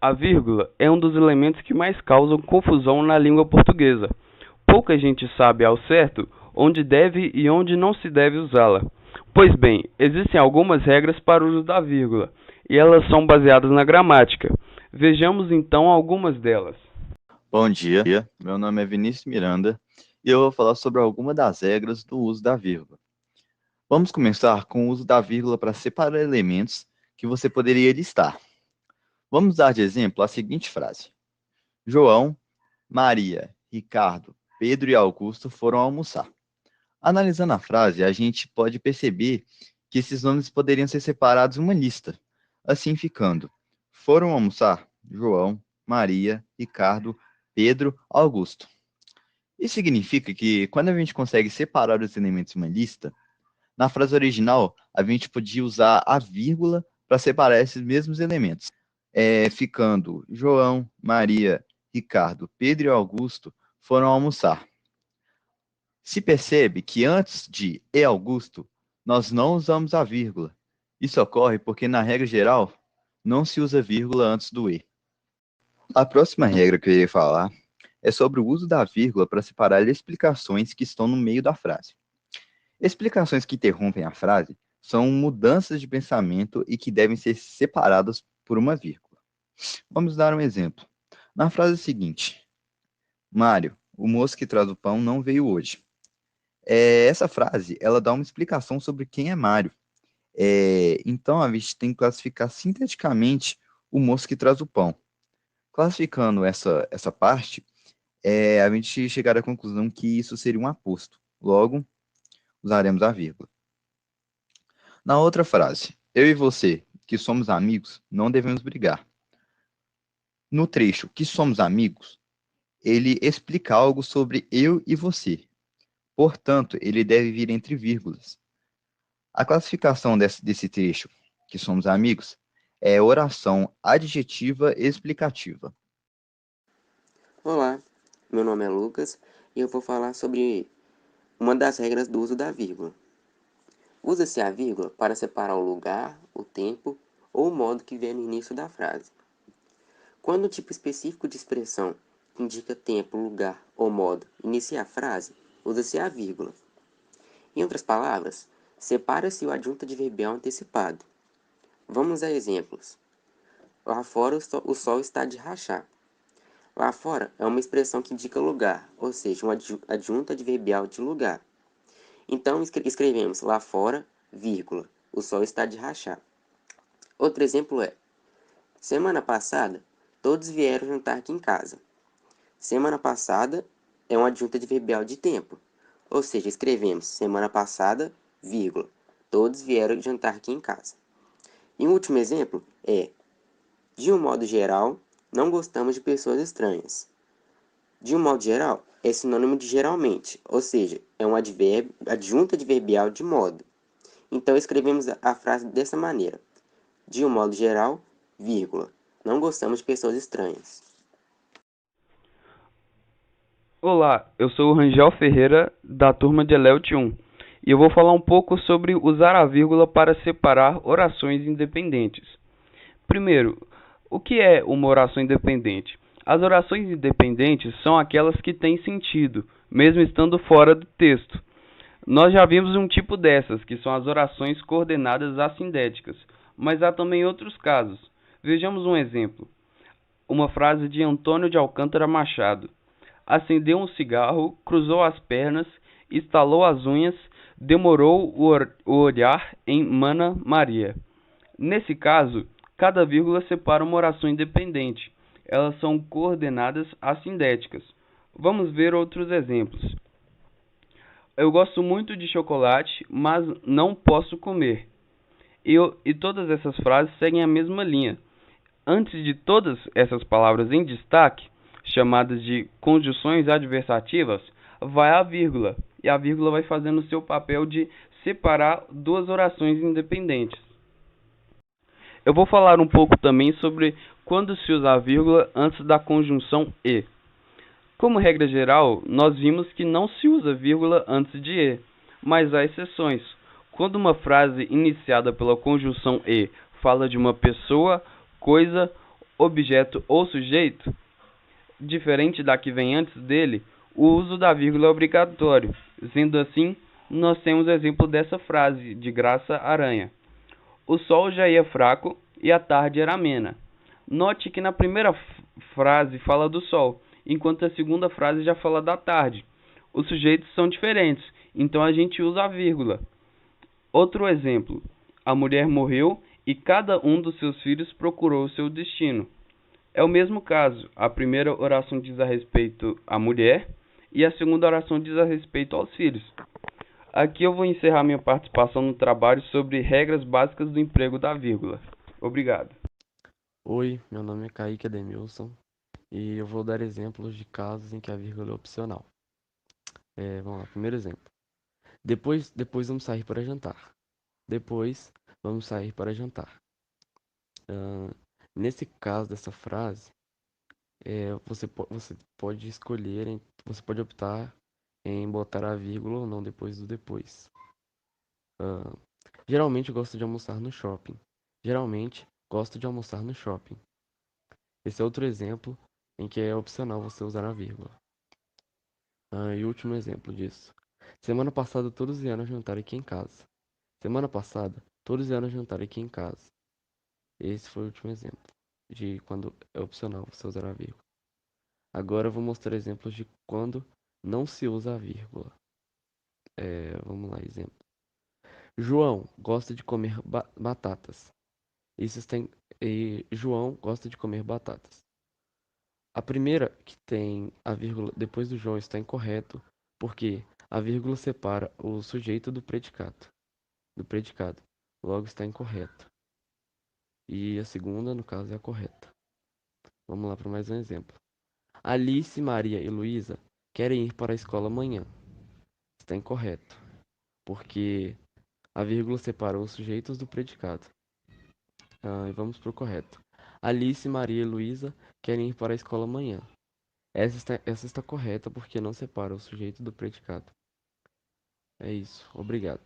A vírgula é um dos elementos que mais causam confusão na língua portuguesa. Pouca gente sabe ao certo onde deve e onde não se deve usá-la. Pois bem, existem algumas regras para o uso da vírgula, e elas são baseadas na gramática. Vejamos então algumas delas. Bom dia, meu nome é Vinícius Miranda e eu vou falar sobre algumas das regras do uso da vírgula. Vamos começar com o uso da vírgula para separar elementos que você poderia listar. Vamos dar de exemplo a seguinte frase: João, Maria, Ricardo, Pedro e Augusto foram almoçar. Analisando a frase, a gente pode perceber que esses nomes poderiam ser separados em uma lista, assim ficando: foram almoçar João, Maria, Ricardo, Pedro, Augusto. Isso significa que quando a gente consegue separar os elementos em uma lista, na frase original a gente podia usar a vírgula para separar esses mesmos elementos, ficando João, Maria, Ricardo, Pedro e Augusto foram almoçar. Se percebe que antes de e Augusto, nós não usamos a vírgula. Isso ocorre porque, na regra geral, não se usa vírgula antes do e. A próxima regra que eu ia falar é sobre o uso da vírgula para separar explicações que estão no meio da frase. Explicações que interrompem a frase são mudanças de pensamento e que devem ser separadas por uma vírgula. Vamos dar um exemplo. Na frase seguinte: Mário, o moço que traz o pão não veio hoje. Essa frase, ela dá uma explicação sobre quem é Mário. Então, a gente tem que classificar sinteticamente o moço que traz o pão. Classificando essa parte, a gente chegar à conclusão que isso seria um aposto. Logo, usaremos a vírgula. Na outra frase, eu e você, que somos amigos, não devemos brigar. No trecho, que somos amigos, ele explica algo sobre eu e você. Portanto, ele deve vir entre vírgulas. A classificação desse trecho, que somos amigos, é oração adjetiva explicativa. Olá, meu nome é Lucas e eu vou falar sobre uma das regras do uso da vírgula. Usa-se a vírgula para separar o lugar, o tempo ou o modo que vem no início da frase. Quando o tipo específico de expressão que indica tempo, lugar ou modo inicia a frase, usa-se a vírgula. Em outras palavras, separa-se o adjunto adverbial antecipado. Vamos a exemplos. Lá fora o sol está de rachar. Lá fora é uma expressão que indica lugar, ou seja, um adjunto adverbial de lugar. Então escrevemos lá fora, vírgula, o sol está de rachar. Outro exemplo é: semana passada, todos vieram jantar aqui em casa. Semana passada é um adjunto adverbial de tempo, ou seja, escrevemos semana passada, vírgula, todos vieram jantar aqui em casa. E um último exemplo é: de um modo geral, não gostamos de pessoas estranhas. De um modo geral, é sinônimo de geralmente, ou seja, é um adjunto adverbial de modo. Então escrevemos a frase dessa maneira: de um modo geral, vírgula, não gostamos de pessoas estranhas. Olá, eu sou o Rangel Ferreira, da turma de Eleute 1, e eu vou falar um pouco sobre usar a vírgula para separar orações independentes. Primeiro, o que é uma oração independente? As orações independentes são aquelas que têm sentido, mesmo estando fora do texto. Nós já vimos um tipo dessas, que são as orações coordenadas assindéticas, mas há também outros casos. Vejamos um exemplo. Uma frase de Antônio de Alcântara Machado: acendeu um cigarro, cruzou as pernas, estalou as unhas, demorou o olhar em Mana Maria. Nesse caso, cada vírgula separa uma oração independente. Elas são coordenadas assindéticas. Vamos ver outros exemplos. Eu gosto muito de chocolate, mas não posso comer. E todas essas frases seguem a mesma linha. Antes de todas essas palavras em destaque, chamadas de conjunções adversativas, vai a vírgula. E a vírgula vai fazendo o seu papel de separar duas orações independentes. Eu vou falar um pouco também sobre quando se usa a vírgula antes da conjunção e. Como regra geral, nós vimos que não se usa vírgula antes de e, mas há exceções. Quando uma frase iniciada pela conjunção e fala de uma pessoa, coisa objeto ou sujeito, diferente da que vem antes dele, o uso da vírgula é obrigatório. Sendo assim, nós temos exemplo dessa frase de Graça Aranha. O sol já ia fraco e a tarde era amena. Note que na primeira frase fala do sol, enquanto a segunda frase já fala da tarde. Os sujeitos são diferentes, então a gente usa a vírgula. Outro exemplo: a mulher morreu e cada um dos seus filhos procurou o seu destino. É o mesmo caso. A primeira oração diz a respeito à mulher e a segunda oração diz a respeito aos filhos. Aqui eu vou encerrar minha participação no trabalho sobre regras básicas do emprego da vírgula. Obrigado. Oi, meu nome é Kaique Ademilson e eu vou dar exemplos de casos em que a vírgula é opcional. Vamos lá, primeiro exemplo. Depois vamos sair para jantar. Depois vamos sair para jantar. Nesse caso dessa frase, você pode escolher, você pode optar em botar a vírgula ou não depois do depois. Geralmente eu gosto de almoçar no shopping. Geralmente gosto de almoçar no shopping. Esse é outro exemplo em que é opcional você usar a vírgula. E último exemplo disso. Semana passada todos vieram jantar aqui em casa. Semana passada todos vieram jantar aqui em casa. Esse foi o último exemplo de quando é opcional você usar a vírgula. Agora eu vou mostrar exemplos de quando não se usa a vírgula. Vamos lá, exemplo. João gosta de comer batatas. João gosta de comer batatas. A primeira que tem a vírgula depois do João está incorreto, porque a vírgula separa o sujeito do predicado. Logo está incorreto. E a segunda, no caso, é a correta. Vamos lá para mais um exemplo. Alice, Maria e Luísa querem ir para a escola amanhã. Está incorreto, porque a vírgula separa os sujeitos do predicado. E vamos para o correto. Alice, Maria e Luísa querem ir para a escola amanhã. Essa está correta porque não separa o sujeito do predicado. É isso. Obrigado.